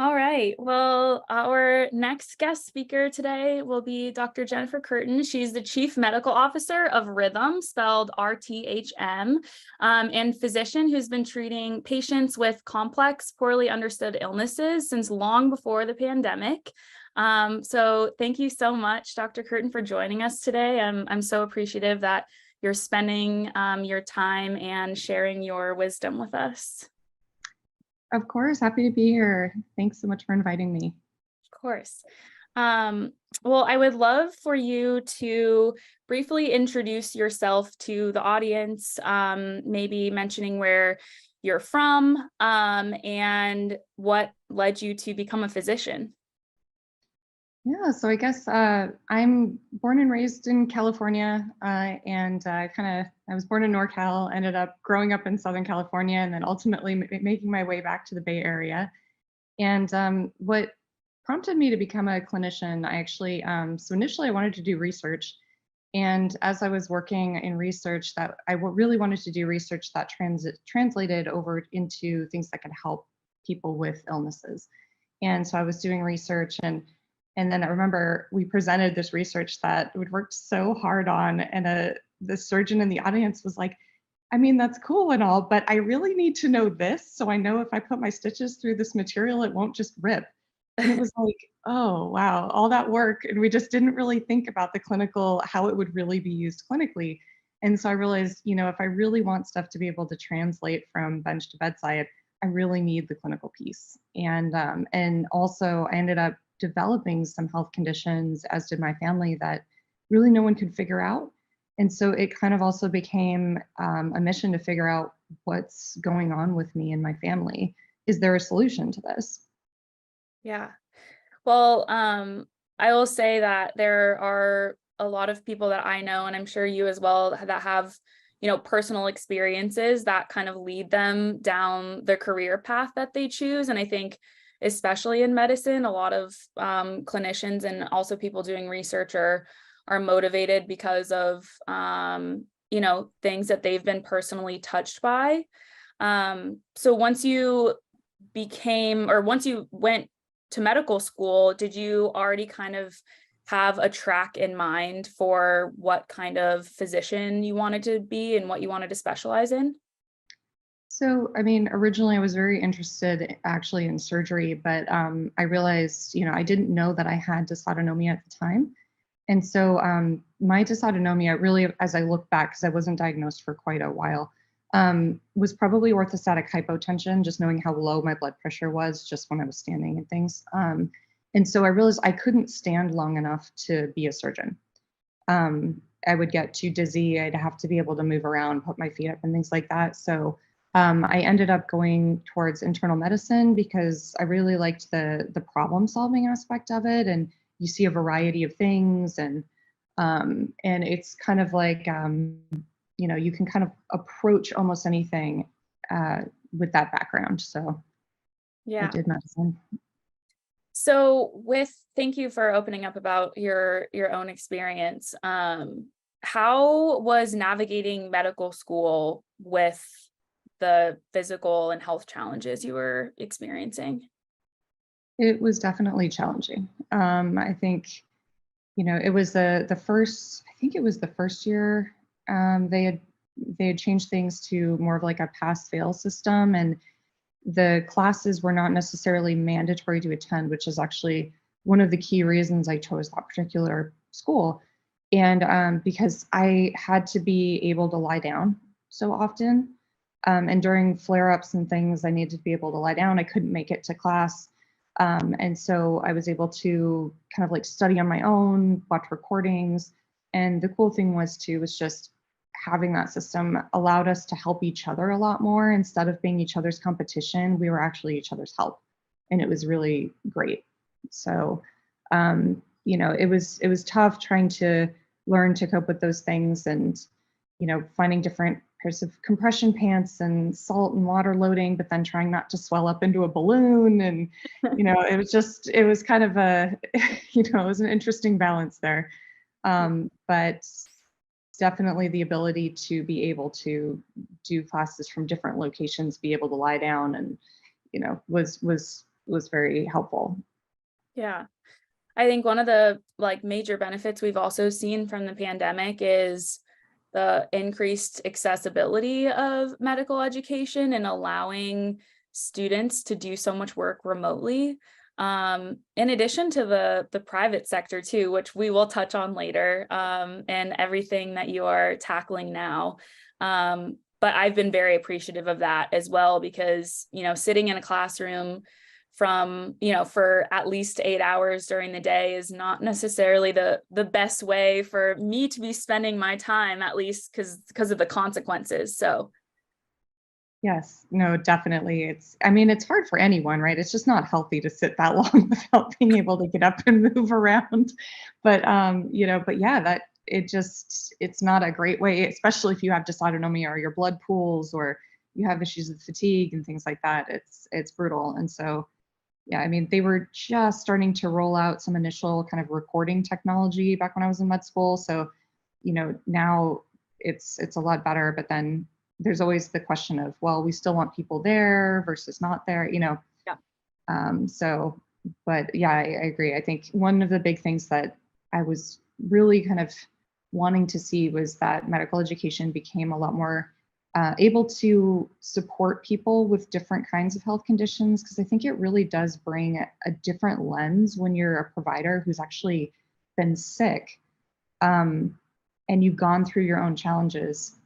All right. Well, our next guest speaker today will be Dr. Jennifer Curtin. She's the Chief Medical Officer of Rhythm, spelled RTHM, and physician who's been treating patients with complex, poorly understood illnesses since long before the pandemic. So thank you so much, Dr. Curtin, for joining us today. I'm so appreciative that you're spending your time and sharing your wisdom with us. Of course, happy to be here. Thanks so much for inviting me. Of course. Well, I would love for you to briefly introduce yourself to the audience, maybe mentioning where you're from, and what led you to become a physician. Yeah, so I guess I'm born and raised in California, and I was born in NorCal, ended up growing up in Southern California, and then ultimately making my way back to the Bay Area. And what prompted me to become a clinician, so initially I wanted to do research. And as I was working in research, that really wanted to do research that translated over into things that could help people with illnesses. And so I was doing research, and then I remember we presented this research that we'd worked so hard on, and the surgeon in the audience was like, I mean, that's cool and all, but I really need to know this, so I know if I put my stitches through this material, it won't just rip. And it was like, oh, wow, all that work. And we just didn't really think about the clinical, how it would really be used clinically. And so I realized, if I really want stuff to be able to translate from bench to bedside, I really need the clinical piece. And also I ended up developing some health conditions, as did my family, that really no one could figure out. And so it kind of also became a mission to figure out what's going on with me and my family. Is there a solution to this? Yeah. Well, I will say that there are a lot of people that I know, and I'm sure you as well, that have, personal experiences that kind of lead them down the career path that they choose. And I think, especially in medicine, a lot of clinicians and also people doing research are motivated because of, things that they've been personally touched by. So once you went to medical school, did you already kind of have a track in mind for what kind of physician you wanted to be and what you wanted to specialize in? So, I mean, originally I was very interested actually in surgery, but I realized, I didn't know that I had dysautonomia at the time. And so my dysautonomia really, as I look back, because I wasn't diagnosed for quite a while, was probably orthostatic hypotension, just knowing how low my blood pressure was just when I was standing and things. And so I realized I couldn't stand long enough to be a surgeon. I would get too dizzy. I'd have to be able to move around, put my feet up and things like that. So I ended up going towards internal medicine because I really liked the problem solving aspect of it. And you see a variety of things, and it's kind of like, you can kind of approach almost anything with that background. So I Yeah. did medicine. So thank you for opening up about your own experience. How was navigating medical school with the physical and health challenges you were experiencing? It was definitely challenging. I think, it was the first, I think it was the first year they had changed things to more of like a pass fail system, and the classes were not necessarily mandatory to attend, which is actually one of the key reasons I chose that particular school. And because I had to be able to lie down so often. And during flare ups and things, I needed to be able to lie down. I couldn't make it to class. And so I was able to kind of like study on my own, watch recordings. And the cool thing was just having that system allowed us to help each other a lot more. Instead of being each other's competition, we were actually each other's help. And it was really great. So, it was tough trying to learn to cope with those things, and, finding different pairs of compression pants and salt and water loading, but then trying not to swell up into a balloon. And, it was kind of it was an interesting balance there. But definitely the ability to be able to do classes from different locations, be able to lie down, and was was very helpful. Yeah. I think one of the like major benefits we've also seen from the pandemic is the increased accessibility of medical education and allowing students to do so much work remotely. In addition to the private sector too, which we will touch on later, and everything that you are tackling now. But I've been very appreciative of that as well, because, sitting in a classroom from, for at least 8 hours during the day is not necessarily the best way for me to be spending my time, at least because of the consequences. So Yes, no, definitely. I mean, it's hard for anyone, right? It's just not healthy to sit that long without being able to get up and move around. But yeah, it's not a great way, especially if you have dysautonomia or your blood pools or you have issues with fatigue and things like that. It's brutal. And so, yeah, I mean, they were just starting to roll out some initial kind of recording technology back when I was in med school. So, now it's a lot better, but then there's always the question of, well, we still want people there versus not there. yeah, So, but yeah, I agree. I think one of the big things that I was really kind of wanting to see was that medical education became a lot more able to support people with different kinds of health conditions, because I think it really does bring a different lens when you're a provider who's actually been sick, and you've gone through your own challenges.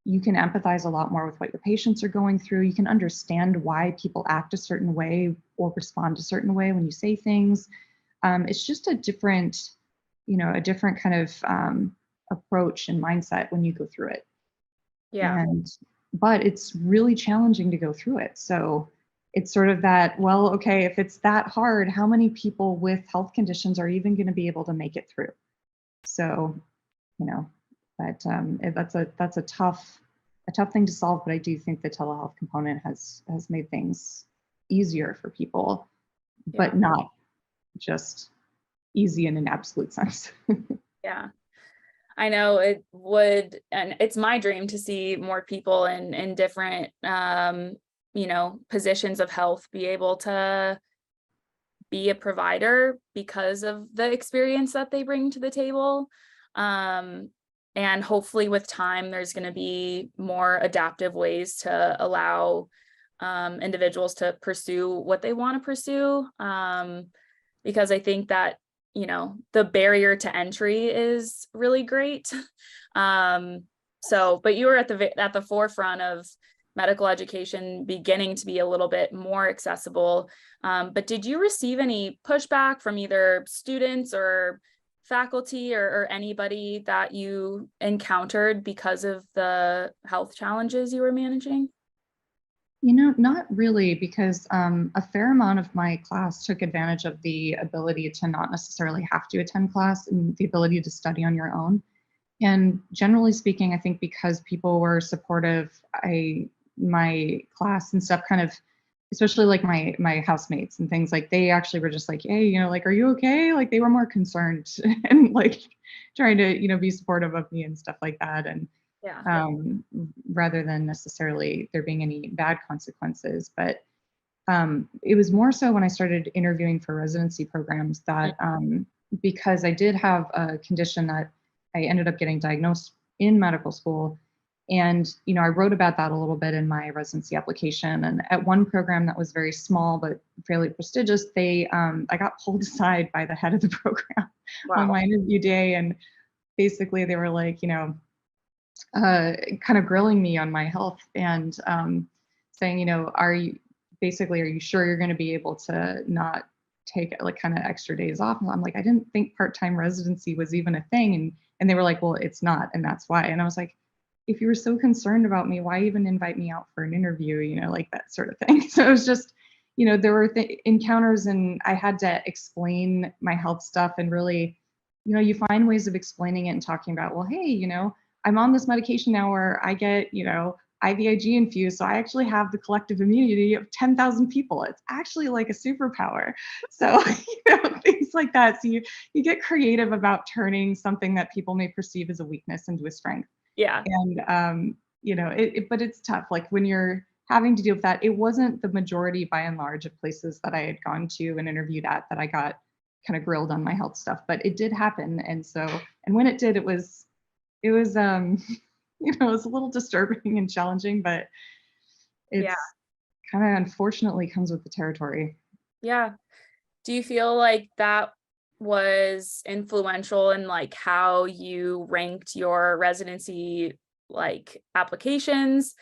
You can empathize a lot more with what your patients are going through. You can understand why people act a certain way or respond a certain way when you say things. It's just a different kind of approach and mindset when you go through it. yeah, But it's really challenging to go through it. So it's sort of that, well, okay, if it's that hard, how many people with health conditions are even going to be able to make it through? So, you know, that's a tough thing to solve. But I do think the telehealth component has made things easier for people, yeah, but not just easy in an absolute sense. yeah. I know it would, and it's my dream to see more people in different, positions of health be able to be a provider because of the experience that they bring to the table. And hopefully with time, there's going to be more adaptive ways to allow individuals to pursue what they want to pursue. Because I think that, the barrier to entry is really great. But you were at the forefront of medical education beginning to be a little bit more accessible. But did you receive any pushback from either students or faculty or anybody that you encountered because of the health challenges you were managing? Not really, because a fair amount of my class took advantage of the ability to not necessarily have to attend class and the ability to study on your own. And generally speaking, I think because people were supportive, my class and stuff kind of, especially like my housemates and things, like they actually were just like, hey, like, are you okay? Like they were more concerned and like trying to, be supportive of me and stuff like that. And Yeah. rather than necessarily there being any bad consequences. But it was more so when I started interviewing for residency programs that because I did have a condition that I ended up getting diagnosed in medical school. And, I wrote about that a little bit in my residency application. And at one program that was very small but fairly prestigious, I got pulled aside by the head of the program on Wow. my interview day. And basically they were like, kind of grilling me on my health and saying, are you sure you're going to be able to not take like kind of extra days off? And I'm like, I didn't think part-time residency was even a thing. And they were like, well, it's not. And that's why. And I was like, if you were so concerned about me, why even invite me out for an interview, like that sort of thing. So it was just, there were encounters and I had to explain my health stuff and really, you find ways of explaining it and talking about, well, hey, I'm on this medication now where I get, IVIG infused. So I actually have the collective immunity of 10,000 people. It's actually like a superpower. So, things like that. So you get creative about turning something that people may perceive as a weakness into a strength. Yeah. And, but it's tough. Like when you're having to deal with that. It wasn't the majority by and large of places that I had gone to and interviewed at that I got kind of grilled on my health stuff, but it did happen. And when it did, it was, you know, it was a little disturbing and challenging, but Yeah. it's kind of unfortunately comes with the territory. Yeah. Do you feel like that was influential in like how you ranked your residency like applications?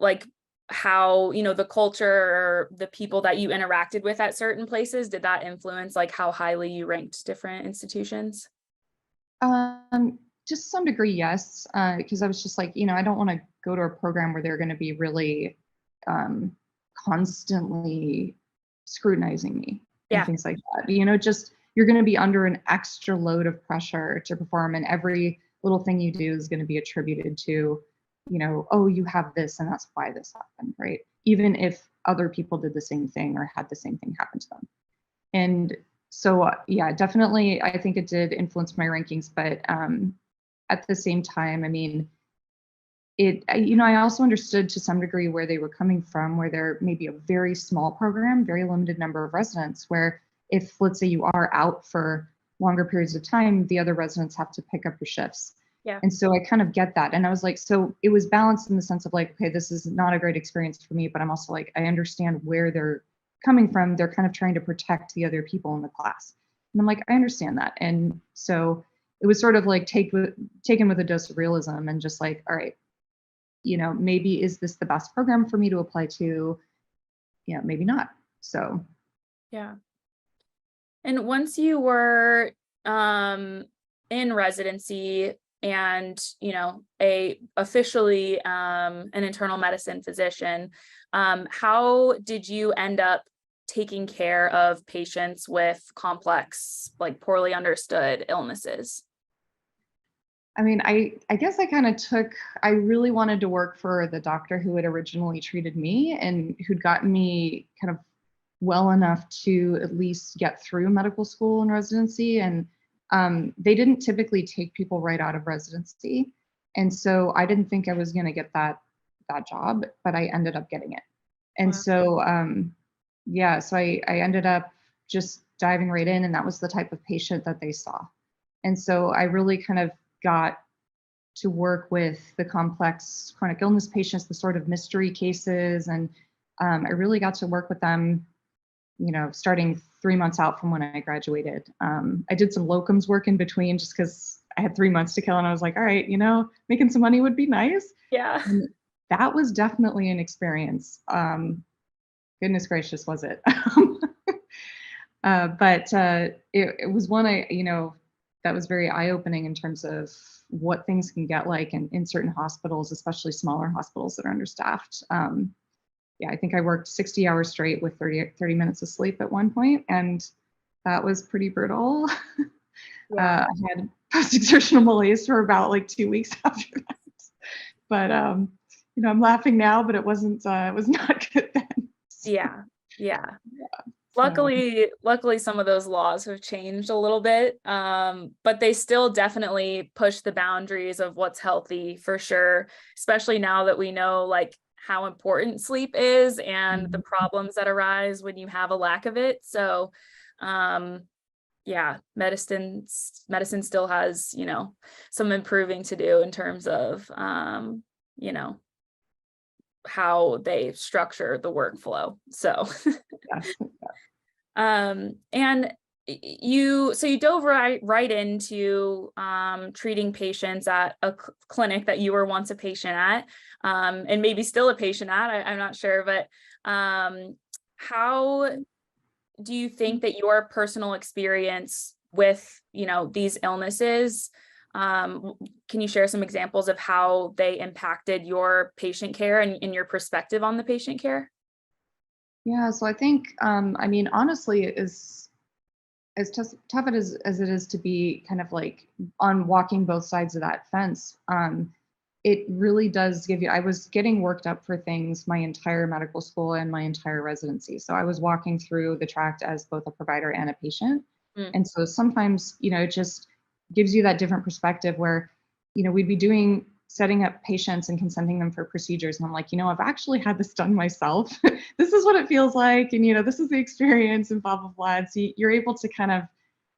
Like how, you know, the culture or the people that you interacted with at certain places, did that influence like how highly you ranked different institutions? Um, just to some degree, yes, because I was just like, you know, I don't want to go to a program where they're going to be really um, constantly scrutinizing me and Yeah. things like that. You know, just you're going to be under an extra load of pressure to perform, and every little thing you do is going to be attributed to, you know, oh, you have this, and that's why this happened, right? Even if other people did the same thing or had the same thing happen to them. And so, yeah, definitely, I think it did influence my rankings. But at the same time, I mean, you know, I also understood to some degree where they were coming from, where there may be a very small program, very limited number of residents, where if, let's say, you are out for longer periods of time, the other residents have to pick up your shifts. Yeah. And so I kind of get that. And I was like, so it was balanced in the sense of like, okay, this is not a great experience for me, but I'm also like, I understand where they're coming from. They're kind of trying to protect the other people in the class. And I'm like, I understand that. And so it was sort of like taken with a dose of realism and just like, all right, you know, maybe is this the best program for me to apply to? You know, maybe not. So Yeah. And once you were in residency and, you know, a officially an internal medicine physician, how did you end up taking care of patients with complex, like poorly understood illnesses? I mean, I guess I really wanted to work for the doctor who had originally treated me and who'd gotten me kind of well enough to at least get through medical school and residency. And they didn't typically take people right out of residency. And so I didn't think I was going to get that job, but I ended up getting it. And Wow. so, yeah, so I ended up just diving right in, and that was the type of patient that they saw. And so I really kind of got to work with the complex chronic illness patients, the sort of mystery cases, and I really got to work with them, you know, starting 3 months out from when I graduated. I did some locums work in between just because I had 3 months to kill, and I was like, all right, you know, making some money would be nice. Yeah. And that was definitely an experience. Goodness gracious, was it? But it was one you know, that was very eye-opening in terms of what things can get like in certain hospitals, especially smaller hospitals that are understaffed. Yeah, I think I worked 60 hours straight with 30 minutes of sleep at one point, and that was pretty brutal. Yeah. I had post-exertional malaise for about like 2 weeks after that. But you know, I'm laughing now, but it was not good then. Yeah. Yeah. So Luckily some of those laws have changed a little bit, but they still definitely push the boundaries of what's healthy for sure, especially now that we know like how important sleep is and the problems that arise when you have a lack of it. So yeah, medicine still has, you know, some improving to do in terms of you know, how they structure the workflow. So yes. and you dove right into treating patients at a clinic that you were once a patient at, and maybe still a patient at, I'm not sure, but how do you think that your personal experience with, you know, these illnesses, can you share some examples of how they impacted your patient care and your perspective on the patient care? Yeah, so I think, I mean, honestly, it is as tough as it is to be kind of like on walking both sides of that fence. It really does give you. I was getting worked up for things my entire medical school and my entire residency. So I was walking through the tract as both a provider and a patient. Mm. And so sometimes, you know, it just gives you that different perspective where, you know, we'd be doing setting up patients and consenting them for procedures. And I'm like, I've actually had this done myself. This is what it feels like. And, this is the experience and blah, blah, blah. And so you're able to kind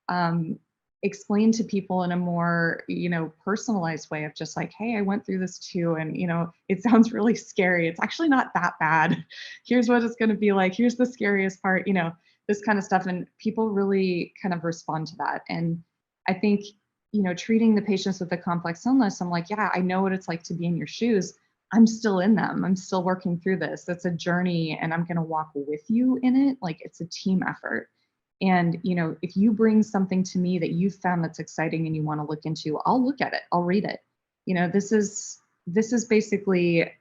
of explain to people in a more, personalized way of just like, hey, I went through this too. And, it sounds really scary. It's actually not that bad. Here's what it's going to be like. Here's the scariest part, this kind of stuff. And people really kind of respond to that. And I think, treating the patients with a complex illness, I'm like, yeah, I know what it's like to be in your shoes. I'm still in them. I'm still working through this. It's a journey and I'm going to walk with you in it. Like it's a team effort. And, if you bring something to me that you found that's exciting and you want to look into, I'll look at it. I'll read it. This is basically,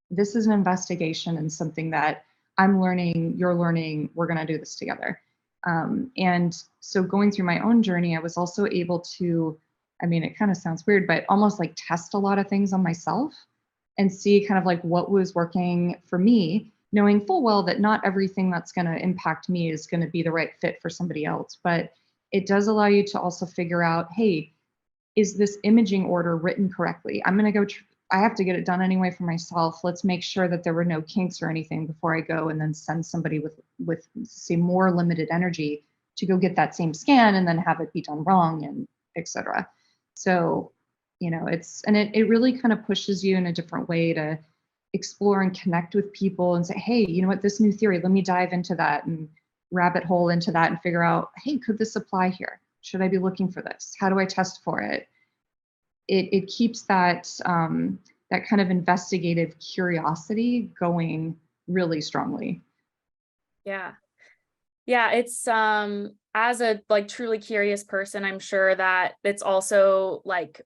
this is an investigation and something that I'm learning, you're learning, we're going to do this together. And so going through my own journey, I was also able to, it kind of sounds weird, but almost like test a lot of things on myself and see kind of like what was working for me, knowing full well that not everything that's going to impact me is going to be the right fit for somebody else. But it does allow you to also figure out, hey, is this imaging order written correctly? I'm going to go, I have to get it done anyway for myself. Let's make sure that there were no kinks or anything before I go and then send somebody with say more limited energy to go get that same scan and then have it be done wrong and et cetera. So, it really kind of pushes you in a different way to explore and connect with people and say, hey, you know what, this new theory, let me dive into that and rabbit hole into that and figure out, hey, could this apply here? Should I be looking for this? How do I test for it? It keeps that that kind of investigative curiosity going really strongly. Yeah. Yeah, it's as a like truly curious person, I'm sure that it's also like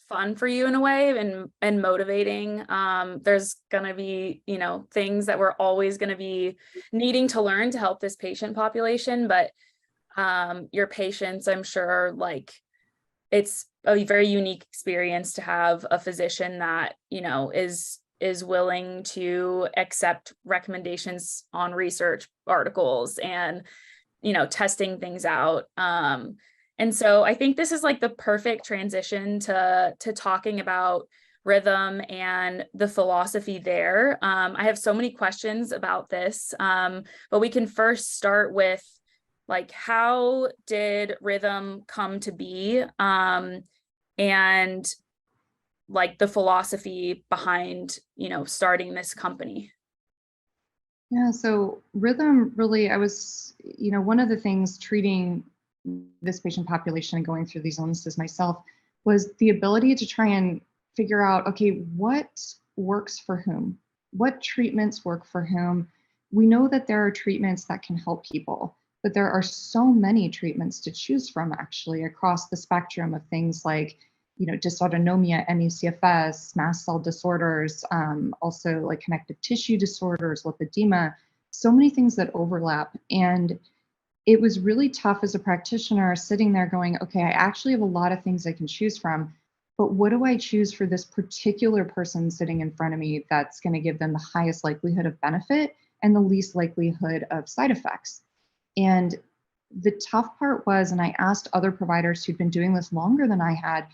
fun for you in a way and motivating. There's gonna be, things that we're always gonna be needing to learn to help this patient population, but your patients, I'm sure, like it's a very unique experience to have a physician that, is willing to accept recommendations on research articles and, testing things out. And so I think this is like the perfect transition to talking about rhythm and the philosophy there. I have so many questions about this, but we can first start with like, how did rhythm come to be? And like the philosophy behind, starting this company. Yeah, so rhythm really, I was, one of the things treating this patient population and going through these illnesses myself was the ability to try and figure out, okay, what works for whom? What treatments work for whom? We know that there are treatments that can help people, but there are so many treatments to choose from actually across the spectrum of things like, dysautonomia, ME/CFS, mast cell disorders, also like connective tissue disorders, lipedema, so many things that overlap. And it was really tough as a practitioner sitting there going, okay, I actually have a lot of things I can choose from, but what do I choose for this particular person sitting in front of me that's going to give them the highest likelihood of benefit and the least likelihood of side effects? And the tough part was, and I asked other providers who'd been doing this longer than I had,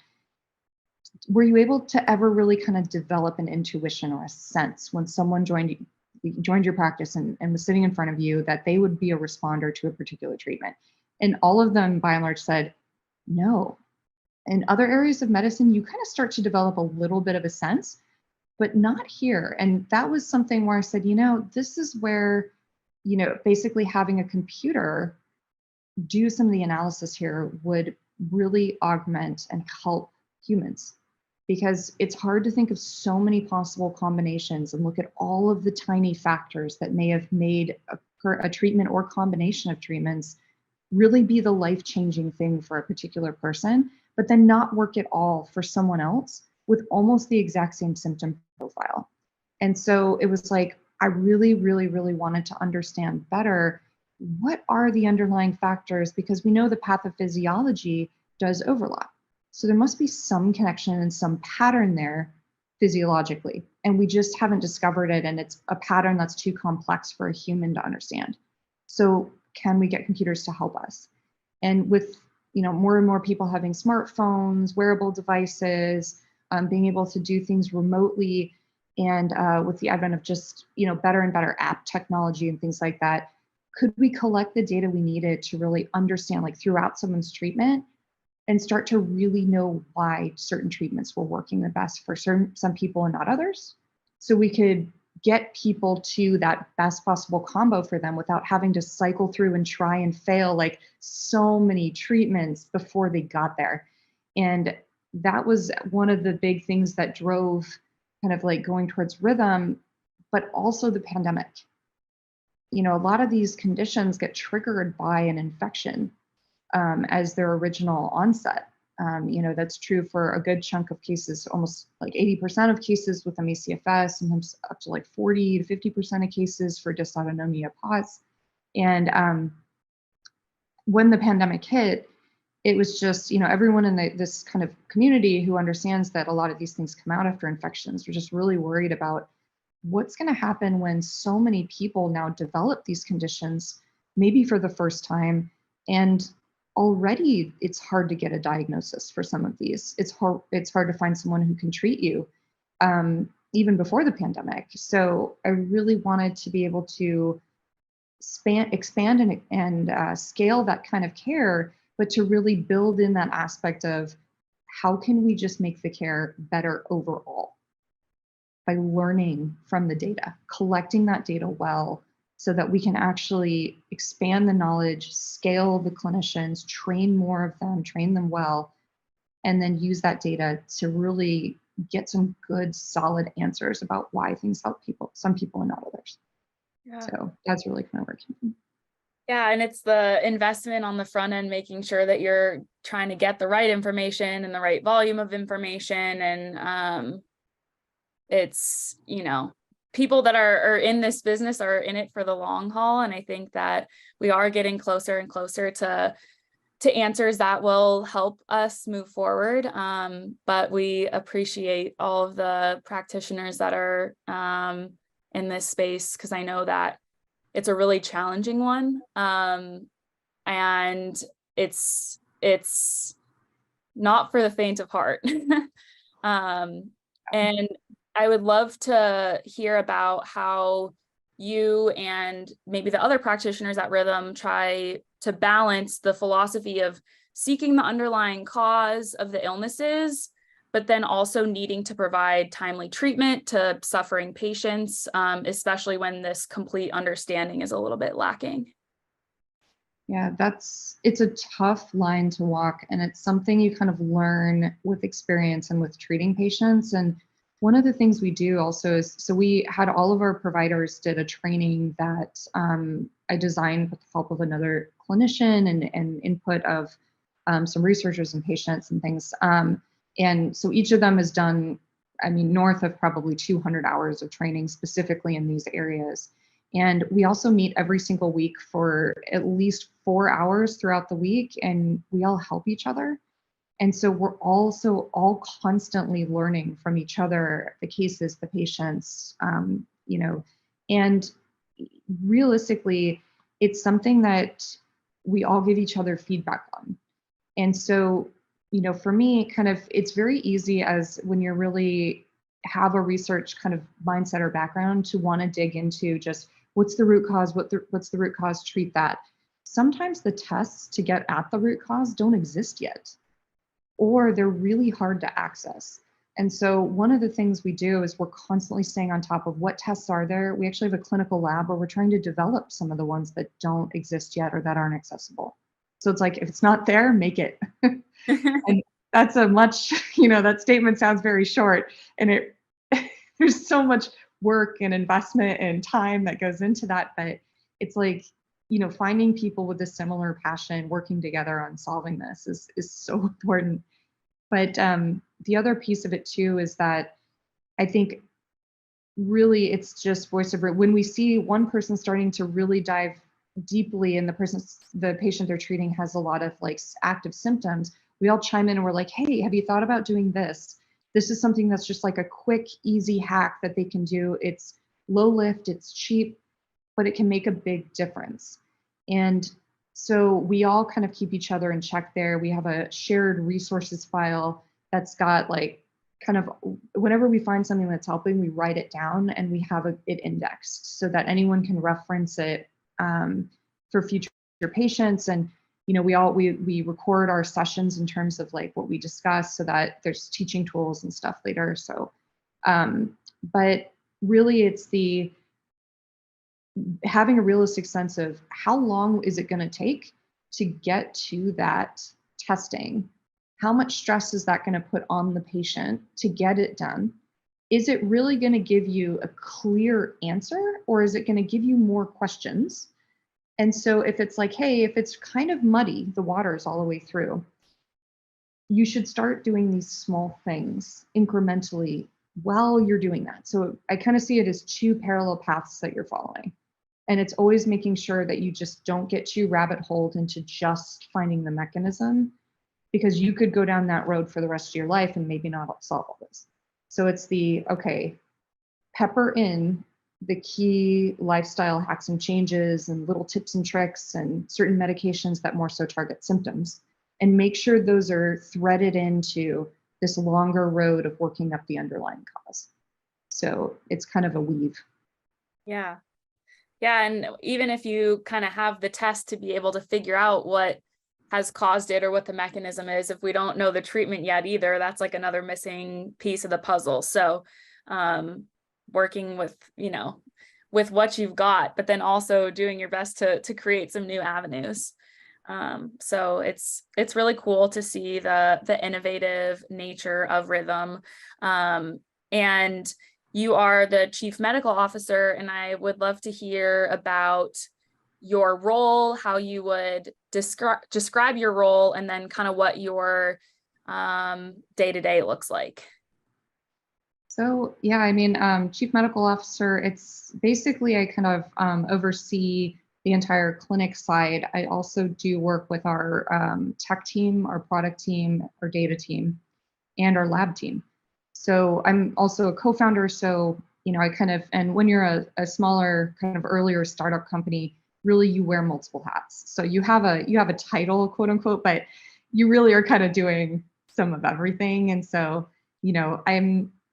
were you able to ever really kind of develop an intuition or a sense when someone joined your practice and was sitting in front of you that they would be a responder to a particular treatment? And all of them by and large said no. In other areas of medicine, you kind of start to develop a little bit of a sense, but not here. And that was something where I said, this is where, basically having a computer do some of the analysis here would really augment and help humans, because it's hard to think of so many possible combinations and look at all of the tiny factors that may have made a treatment or combination of treatments really be the life-changing thing for a particular person, but then not work at all for someone else with almost the exact same symptom profile. And so it was like, I really, really, really wanted to understand better what are the underlying factors, because we know the pathophysiology does overlap. So there must be some connection and some pattern there physiologically, and we just haven't discovered it, and it's a pattern that's too complex for a human to understand. So can we get computers to help us? And with more and more people having smartphones, wearable devices, being able to do things remotely, and with the advent of just, better and better app technology and things like that, could we collect the data we needed to really understand, like throughout someone's treatment, and start to really know why certain treatments were working the best for some people and not others? So we could get people to that best possible combo for them without having to cycle through and try and fail like so many treatments before they got there. And that was one of the big things that drove kind of like going towards rhythm, but also the pandemic. A lot of these conditions get triggered by an infection as their original onset. That's true for a good chunk of cases, almost like 80% of cases with ME/CFS, sometimes up to like 40 to 50% of cases for dysautonomia POTS. And when the pandemic hit, it was just, everyone in this kind of community who understands that a lot of these things come out after infections were just really worried about what's going to happen when so many people now develop these conditions, maybe for the first time. And already it's hard to get a diagnosis for some of these. It's hard to find someone who can treat you, even before the pandemic. So I really wanted to be able to expand and scale that kind of care, but to really build in that aspect of how can we just make the care better overall by learning from the data, collecting that data well, so that we can actually expand the knowledge, scale the clinicians, train more of them, train them well, and then use that data to really get some good, solid answers about why things help some people and not others. Yeah. So that's really kind of working. Yeah, and it's the investment on the front end, making sure that you're trying to get the right information and the right volume of information. And it's, people that are in this business are in it for the long haul. And I think that we are getting closer and closer to answers that will help us move forward. But we appreciate all of the practitioners that are in this space, because I know that it's a really challenging one. And it's not for the faint of heart. And I would love to hear about how you and maybe the other practitioners at Rhythm try to balance the philosophy of seeking the underlying cause of the illnesses, but then also needing to provide timely treatment to suffering patients, especially when this complete understanding is a little bit lacking. Yeah, it's a tough line to walk, and it's something you kind of learn with experience and with treating patients. And one of the things we do also is, so we had all of our providers did a training that I designed with the help of another clinician and input of some researchers and patients and things. And so each of them has done, north of probably 200 hours of training specifically in these areas. And we also meet every single week for at least 4 hours throughout the week, and we all help each other. And so we're also all constantly learning from each other, the cases, the patients, and realistically, it's something that we all give each other feedback on. And so, for me, kind of, it's very easy as when you're really have a research kind of mindset or background to want to dig into just what's the root cause, what's the root cause, treat that. Sometimes the tests to get at the root cause don't exist yet, or they're really hard to access. And so one of the things we do is we're constantly staying on top of what tests are there. We actually have a clinical lab where we're trying to develop some of the ones that don't exist yet or that aren't accessible. So it's like, if it's not there, make it. And that's a much, that statement sounds very short, and there's so much work and investment and time that goes into that. But it's like, finding people with a similar passion, working together on solving this is so important. But the other piece of it too is that I think really it's just voice over. When we see one person starting to really dive deeply and the patient they're treating has a lot of like active symptoms, we all chime in and we're like, hey, have you thought about doing this? This is something that's just like a quick, easy hack that they can do. It's low lift, it's cheap, but it can make a big difference. And so we all kind of keep each other in check there. We have a shared resources file that's got like kind of whenever we find something that's helping, we write it down and we have it indexed so that anyone can reference it for future patients. And we record our sessions in terms of like what we discuss, so that there's teaching tools and stuff later. So, but really, it's the having a realistic sense of how long is it going to take to get to that testing. How much stress is that going to put on the patient to get it done? Is it really going to give you a clear answer, or is it going to give you more questions? And so if it's like, hey, if it's kind of muddy, the waters all the way through, you should start doing these small things incrementally while you're doing that. So I kind of see it as two parallel paths that you're following. And it's always making sure that you just don't get too rabbit holed into just finding the mechanism, because you could go down that road for the rest of your life and maybe not solve all this. So it's okay, pepper in the key lifestyle hacks and changes and little tips and tricks and certain medications that more so target symptoms, and make sure those are threaded into this longer road of working up the underlying cause. So it's kind of a weave. Yeah. Yeah. And even if you kind of have the test to be able to figure out what has caused it or what the mechanism is, if we don't know the treatment yet either, that's like another missing piece of the puzzle. So working with, with what you've got, but then also doing your best to create some new avenues. So it's really cool to see the innovative nature of Rhythm. And you are the Chief Medical Officer, and I would love to hear about your role, how you would describe your role, and then kind of what your day-to-day looks like. So yeah, I mean, Chief Medical Officer, it's basically I kind of oversee the entire clinic side. I also do work with our tech team, our product team, our data team, and our lab team. So I'm also a co-founder. So, I kind of, and when you're a smaller kind of earlier startup company, really you wear multiple hats. So you have a title, quote unquote, but you really are kind of doing some of everything. And so,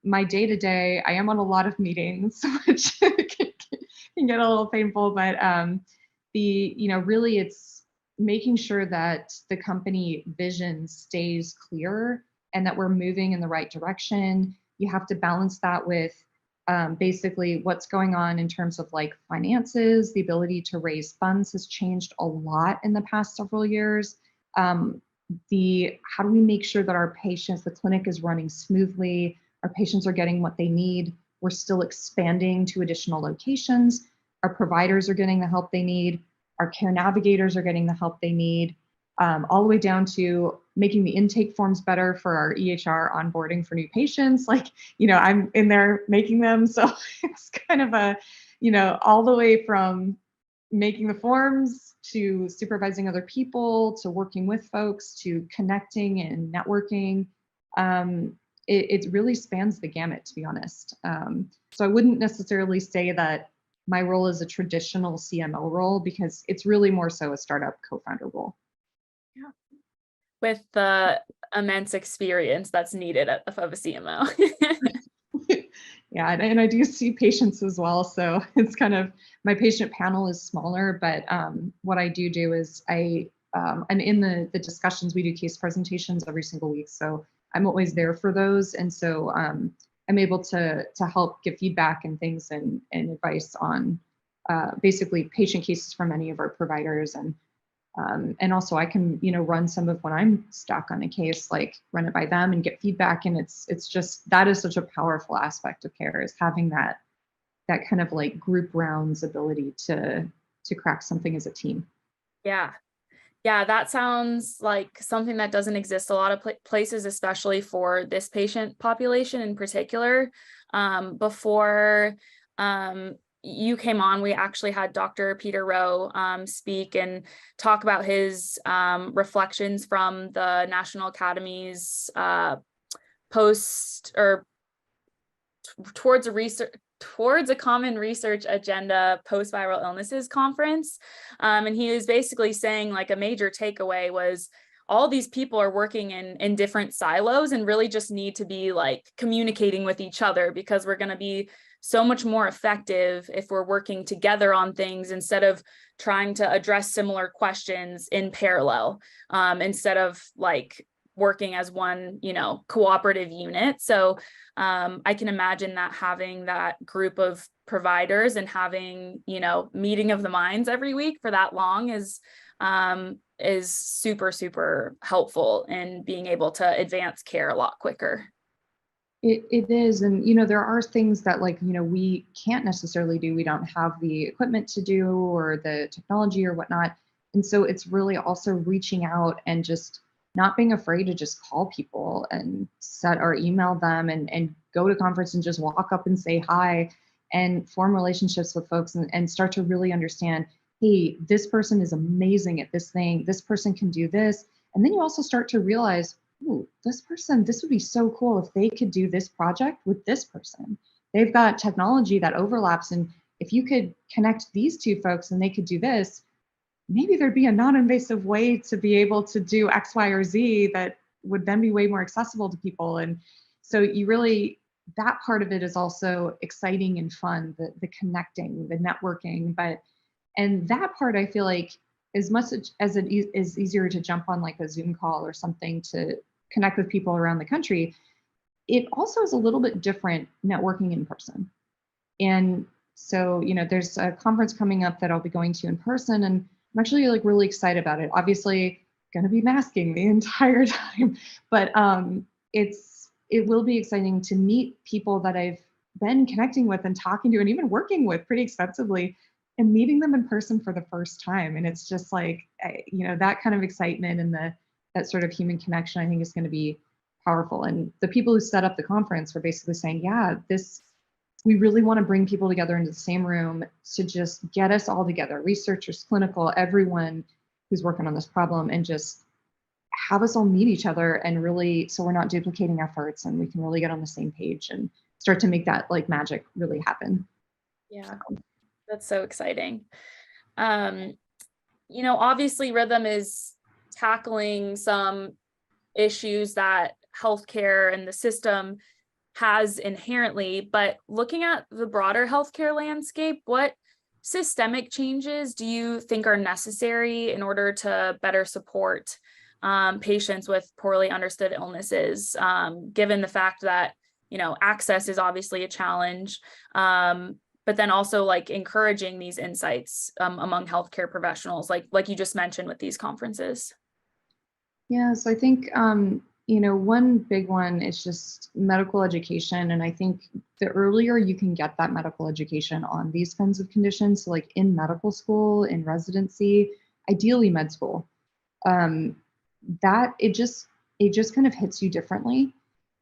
my day to day, I am on a lot of meetings, which can get a little painful, but really it's making sure that the company vision stays clear and that we're moving in the right direction. You have to balance that with basically what's going on in terms of like finances. The ability to raise funds has changed a lot in the past several years. How do we make sure that our patients, the clinic is running smoothly, our patients are getting what they need, we're still expanding to additional locations, our providers are getting the help they need, our care navigators are getting the help they need, all the way down to making the intake forms better for our EHR onboarding for new patients. Like, I'm in there making them. So it's kind of all the way from making the forms to supervising other people, to working with folks, to connecting and networking. It really spans the gamut, to be honest. So I wouldn't necessarily say that my role is a traditional CMO role, because it's really more so a startup co-founder role. Yeah. With the immense experience that's needed of a CMO. Yeah, and I do see patients as well. So it's kind of, my patient panel is smaller, but what I do is and in the discussions, we do case presentations every single week. So I'm always there for those. And so I'm able to help give feedback and things and advice on basically patient cases from any of our providers. And also I can, run some of when I'm stuck on a case, like run it by them and get feedback. And it's just, that is such a powerful aspect of care, is having that kind of like group rounds ability to crack something as a team. Yeah. Yeah, that sounds like something that doesn't exist a lot of places, especially for this patient population in particular. Before you came on, we actually had Dr. Peter Rowe speak and talk about his reflections from the National Academy's post or towards a common research agenda post-viral illnesses conference. And he was basically saying like a major takeaway was all these people are working in different silos and really just need to be like communicating with each other, because we're going to be so much more effective if we're working together on things instead of trying to address similar questions in parallel, instead of like working as one, cooperative unit. So I can imagine that having that group of providers and having, meeting of the minds every week for that long is super, super helpful in being able to advance care a lot quicker. It is. And, there are things that we can't necessarily do. We don't have the equipment to do or the technology or whatnot. And so it's really also reaching out and just not being afraid to just call people and set or email them and go to conference and just walk up and say hi and form relationships with folks and start to really understand, hey, this person is amazing at this thing. This person can do this. And then you also start to realize, ooh, this would be so cool if they could do this project with this person. They've got technology that overlaps. And if you could connect these two folks and they could do this, maybe there'd be a non-invasive way to be able to do X, Y, or Z that would then be way more accessible to people. And so that part of it is also exciting and fun, the connecting, the networking. And that part, I feel like, as much as it is easier to jump on like a Zoom call or something to connect with people around the country, it also is a little bit different networking in person. And so, there's a conference coming up that I'll be going to in person, and I'm actually like really excited about it. Obviously, going to be masking the entire time, but it will be exciting to meet people that I've been connecting with and talking to and even working with pretty extensively, and meeting them in person for the first time. And it's just like, that kind of excitement and that sort of human connection, I think, is going to be powerful. And the people who set up the conference were basically saying, yeah, we really want to bring people together into the same room to just get us all together, researchers, clinical, everyone who's working on this problem, and just have us all meet each other and really, so we're not duplicating efforts and we can really get on the same page and start to make that like magic really happen. Yeah, that's so exciting. Obviously Rhythm is tackling some issues that healthcare and the system has inherently, but looking at the broader healthcare landscape, what systemic changes do you think are necessary in order to better support patients with poorly understood illnesses, given the fact that, access is obviously a challenge, but then also like encouraging these insights among healthcare professionals, like you just mentioned with these conferences? Yeah, so I think, one big one is just medical education. And I think the earlier you can get that medical education on these kinds of conditions, so like in medical school, in residency, ideally med school, that it just kind of hits you differently.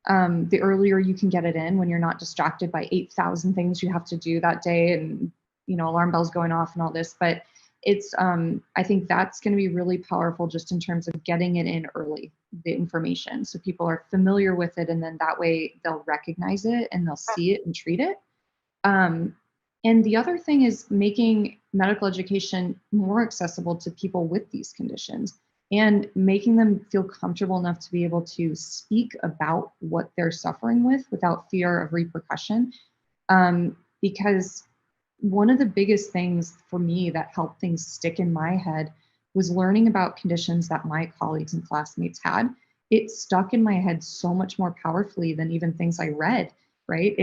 The earlier you can get it in, when you're not distracted by 8,000 things you have to do that day and, alarm bells going off and all this. But it's, I think that's going to be really powerful just in terms of getting it in early, the information. So people are familiar with it, and then that way they'll recognize it and they'll see it and treat it. And the other thing is making medical education more accessible to people with these conditions and making them feel comfortable enough to be able to speak about what they're suffering with without fear of repercussion. Because one of the biggest things for me that helped things stick in my head was learning about conditions that my colleagues and classmates had. It stuck in my head so much more powerfully than even things I read, right?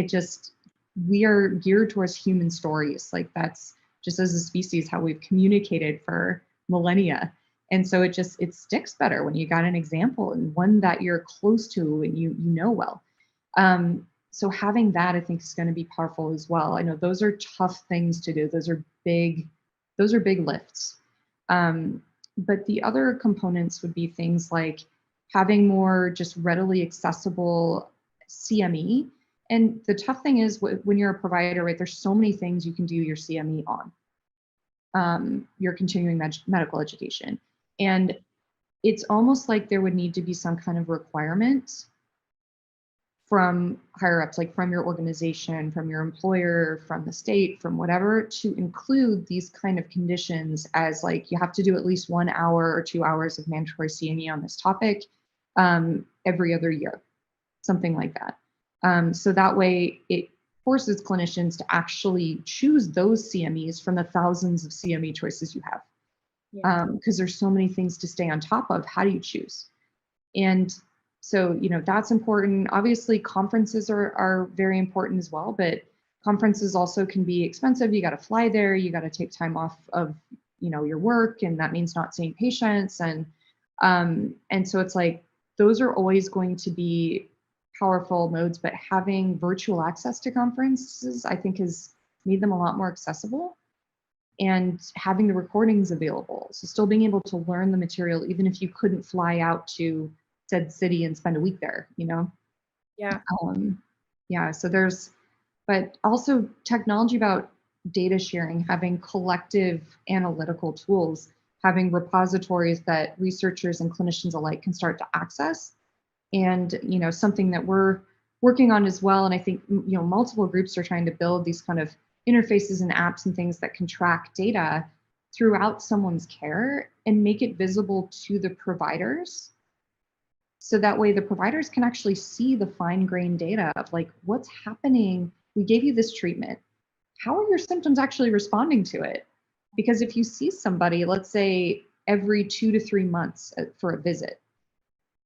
We are geared towards human stories. Like that's just as a species how we've communicated for millennia. And so it sticks better when you got an example and one that you're close to and you know well. So having that, I think, is going to be powerful as well. I know those are tough things to do. Those are big lifts. But the other components would be things like having more just readily accessible CME. And the tough thing is when you're a provider, right, there's so many things you can do your CME on, your continuing medical education. And it's almost like there would need to be some kind of requirement from higher ups, like from your organization, from your employer, from the state, from whatever, to include these kind of conditions as like you have to do at least 1 hour or 2 hours of mandatory CME on this topic every other year, something like that. So that way it forces clinicians to actually choose those CMEs from the thousands of CME choices you have. Because there's so many things to stay on top of. How do you choose? And so, that's important. Obviously, conferences are very important as well, but conferences also can be expensive. You got to fly there. You got to take time off of, your work, and that means not seeing patients. And so it's like those are always going to be powerful modes. But having virtual access to conferences, I think, has made them a lot more accessible. And having the recordings available, so still being able to learn the material, even if you couldn't fly out to said city and spend a week there, Yeah. So but also technology about data sharing, having collective analytical tools, having repositories that researchers and clinicians alike can start to access. And, something that we're working on as well. And I think, multiple groups are trying to build these kind of interfaces and apps and things that can track data throughout someone's care and make it visible to the providers. So that way the providers can actually see the fine-grained data of like, what's happening? We gave you this treatment. How are your symptoms actually responding to it? Because if you see somebody, let's say every 2 to 3 months for a visit,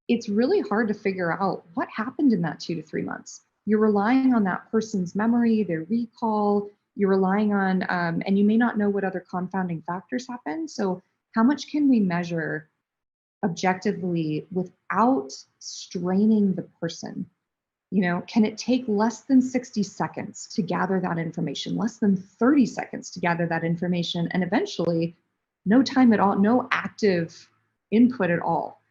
it's really hard to figure out what happened in that 2 to 3 months. You're relying on that person's memory, their recall, you're relying on, and you may not know what other confounding factors happen. So how much can we measure objectively without straining the person? Can it take less than 60 seconds to gather that information, less than 30 seconds to gather that information, and eventually no time at all, no active input at all?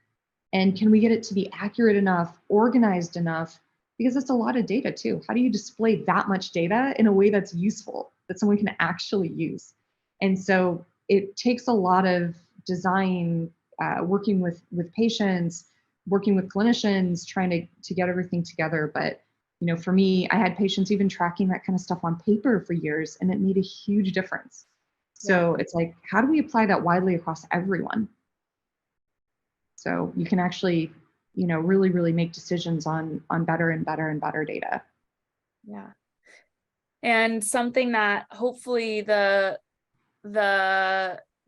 And can we get it to be accurate enough, organized enough? Because it's a lot of data too. How do you display that much data in a way that's useful, that someone can actually use? And so it takes a lot of design, working with patients, working with clinicians, trying to get everything together. But, for me, I had patients even tracking that kind of stuff on paper for years, and it made a huge difference. So it's like, how do we apply that widely across everyone? So you can actually, really, really make decisions on better and better and better data. Yeah. And something that hopefully the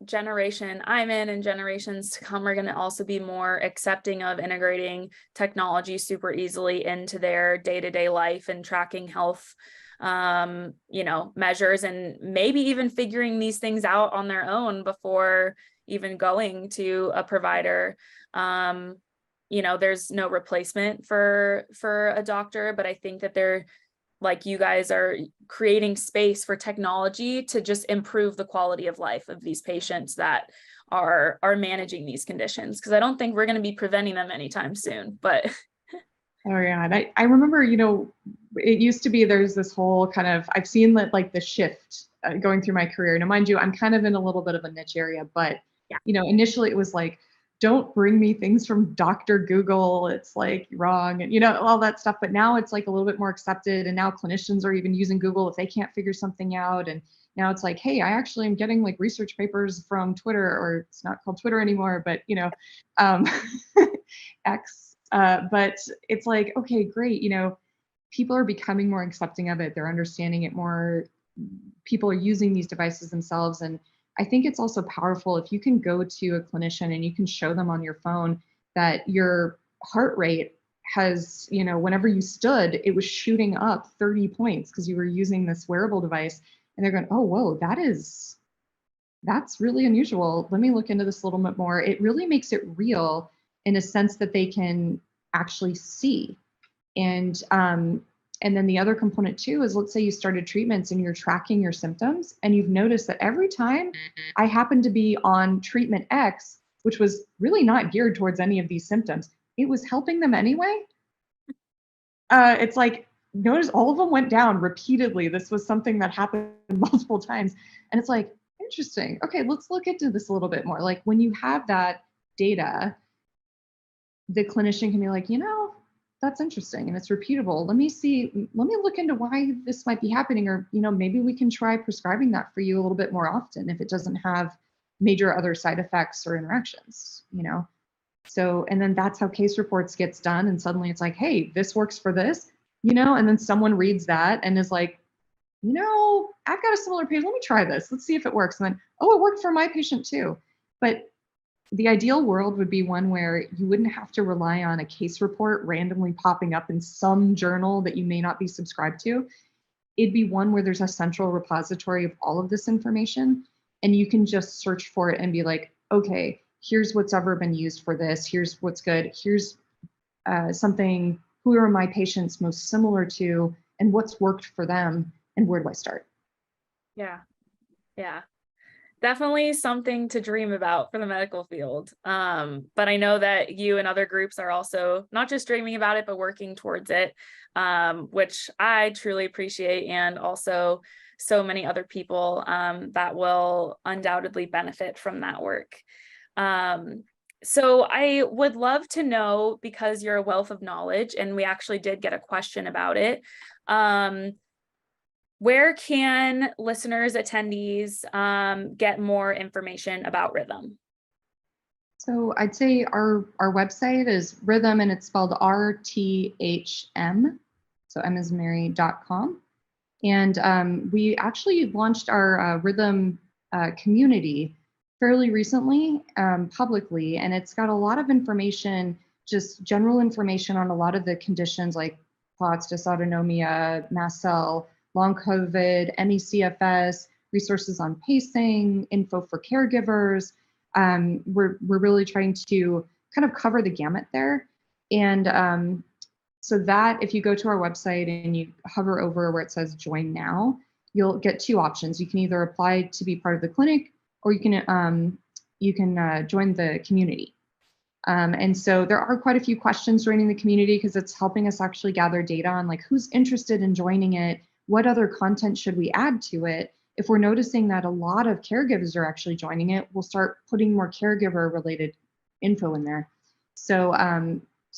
generation I'm in and generations to come are going to also be more accepting of integrating technology super easily into their day-to-day life and tracking health, measures, and maybe even figuring these things out on their own before even going to a provider. There's no replacement for a doctor, but I think that they're, like you guys are creating space for technology to just improve the quality of life of these patients that are managing these conditions. Because I don't think we're going to be preventing them anytime soon, but. Oh yeah, and I remember, it used to be there's this whole kind of, I've seen that like the shift going through my career. Now, mind you, I'm kind of in a little bit of a niche area, but initially it was like, don't bring me things from Dr. Google. It's like wrong, and all that stuff. But now it's like a little bit more accepted, and now clinicians are even using Google if they can't figure something out. And now it's like, hey, I actually am getting like research papers from Twitter, or it's not called Twitter anymore, but X. But it's like, okay, great. People are becoming more accepting of it. They're understanding it more. People are using these devices themselves, and I think it's also powerful if you can go to a clinician and you can show them on your phone that your heart rate has, whenever you stood, it was shooting up 30 points because you were using this wearable device, and they're going, oh, whoa, that's really unusual. Let me look into this a little bit more. It really makes it real in a sense that they can actually see. And then the other component too is, let's say you started treatments and you're tracking your symptoms, and you've noticed that every time I happen to be on treatment X, which was really not geared towards any of these symptoms, it was helping them anyway. It's like, notice all of them went down repeatedly. This was something that happened multiple times. And it's like, interesting. Okay, let's look into this a little bit more. Like when you have that data, the clinician can be like, that's interesting and it's repeatable. Let me look into why this might be happening, or, maybe we can try prescribing that for you a little bit more often if it doesn't have major other side effects or interactions. So, and then that's how case reports gets done. And suddenly it's like, hey, this works for this, and then someone reads that and is like, I've got a similar patient. Let me try this. Let's see if it works. And then, oh, it worked for my patient too. But the ideal world would be one where you wouldn't have to rely on a case report randomly popping up in some journal that you may not be subscribed to. It'd be one where there's a central repository of all of this information, and you can just search for it and be like, okay, here's what's ever been used for this. Here's what's good. Here's something, who are my patients most similar to, and what's worked for them, and where do I start? Yeah. Yeah. Definitely something to dream about for the medical field. But I know that you and other groups are also not just dreaming about it, but working towards it, which I truly appreciate, and also so many other people that will undoubtedly benefit from that work. So I would love to know, because you're a wealth of knowledge, and we actually did get a question about it. Where can listeners, attendees, get more information about Rhythm? So I'd say our website is Rhythm, and it's spelled RTHM. So Mary.com. And we actually launched our Rhythm community fairly recently, publicly, and it's got a lot of information, just general information on a lot of the conditions like POTS, dysautonomia, mast cell, long COVID, ME/CFS, resources on pacing, info for caregivers. We're really trying to kind of cover the gamut there. And so that if you go to our website and you hover over where it says join now, you'll get two options. You can either apply to be part of the clinic, or you can join the community. And so there are quite a few questions joining the community, because it's helping us actually gather data on like who's interested in joining it, what other content should we add to it. If we're noticing that a lot of caregivers are actually joining it, we'll start putting more caregiver related info in there. So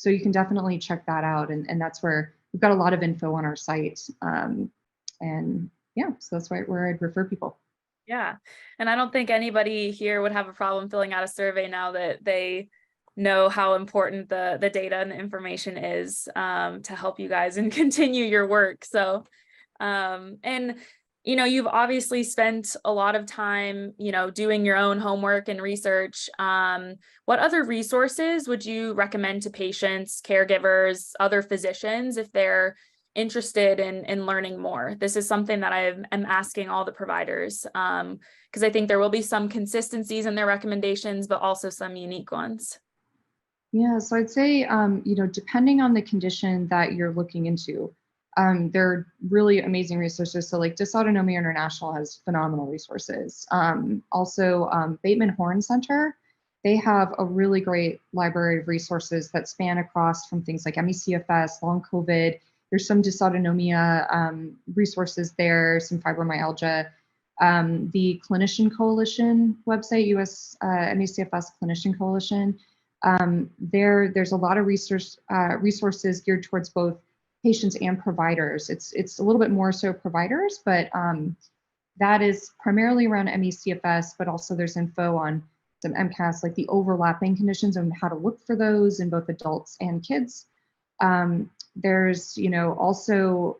you can definitely check that out. And that's where we've got a lot of info on our site. And yeah, so that's where I'd refer people. Yeah. And I don't think anybody here would have a problem filling out a survey now that they know how important the data and the information is to help you guys and continue your work. So, and you've obviously spent a lot of time, doing your own homework and research. What other resources would you recommend to patients, caregivers, other physicians if they're interested in learning more? This is something that I am asking all the providers, because I think there will be some consistencies in their recommendations, but also some unique ones. Yeah, so I'd say, depending on the condition that you're looking into, there are really amazing resources. So like Dysautonomia International has phenomenal resources. Also, Bateman Horn Center, they have a really great library of resources that span across from things like ME/CFS, long COVID. There's some dysautonomia resources there, some fibromyalgia. The Clinician Coalition website, US ME/CFS Clinician Coalition, there's a lot of resources geared towards both patients and providers. It's a little bit more so providers, but that is primarily around ME/CFS, but also there's info on some MCAS, like the overlapping conditions and how to look for those in both adults and kids. There's, also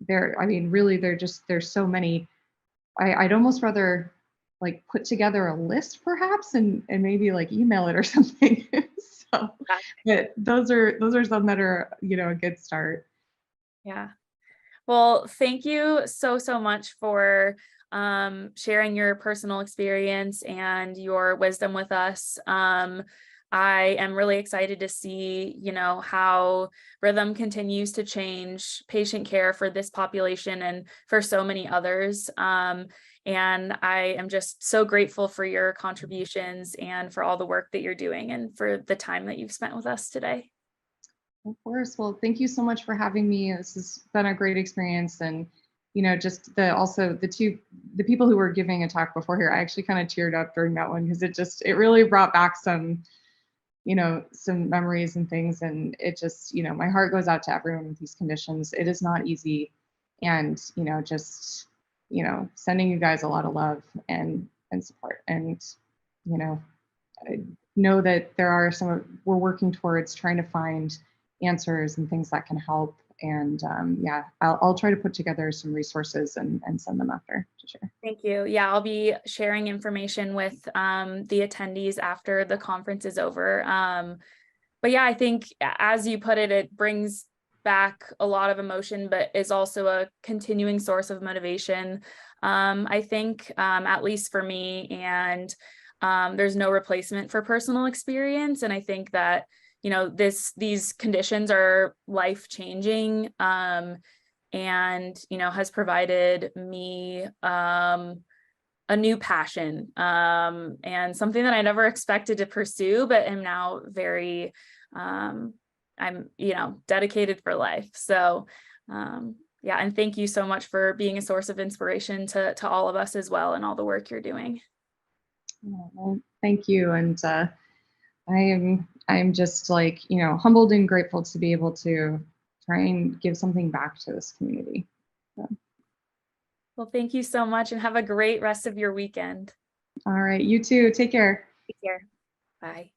really there's so many. I'd almost rather like put together a list perhaps and maybe like email it or something. So, but those are some that are, a good start. Yeah. Well, thank you so much for sharing your personal experience and your wisdom with us. I am really excited to see, how Rhythm continues to change patient care for this population and for so many others. And I am just so grateful for your contributions and for all the work that you're doing and for the time that you've spent with us today. Of course. Well, thank you so much for having me. This has been a great experience. And, just the people who were giving a talk before here, I actually kind of teared up during that one, because it really brought back some, some memories and things. And it just, my heart goes out to everyone with these conditions. It is not easy. And, just, sending you guys a lot of love and support. And, I know that we're working towards trying to find answers and things that can help. And yeah, I'll try to put together some resources and send them after to share. Thank you. Yeah, I'll be sharing information with the attendees after the conference is over. But yeah, I think as you put it, it brings back a lot of emotion, but is also a continuing source of motivation. I think, at least for me, and there's no replacement for personal experience. And I think that, these conditions are life-changing, and, has provided me a new passion, and something that I never expected to pursue, but am now very, I'm, dedicated for life. So, yeah, and thank you so much for being a source of inspiration to all of us as well, and all the work you're doing. Well, thank you. And I'm just like, humbled and grateful to be able to try and give something back to this community. So. Well, thank you so much, and have a great rest of your weekend. All right, you too. Take care. Take care. Bye.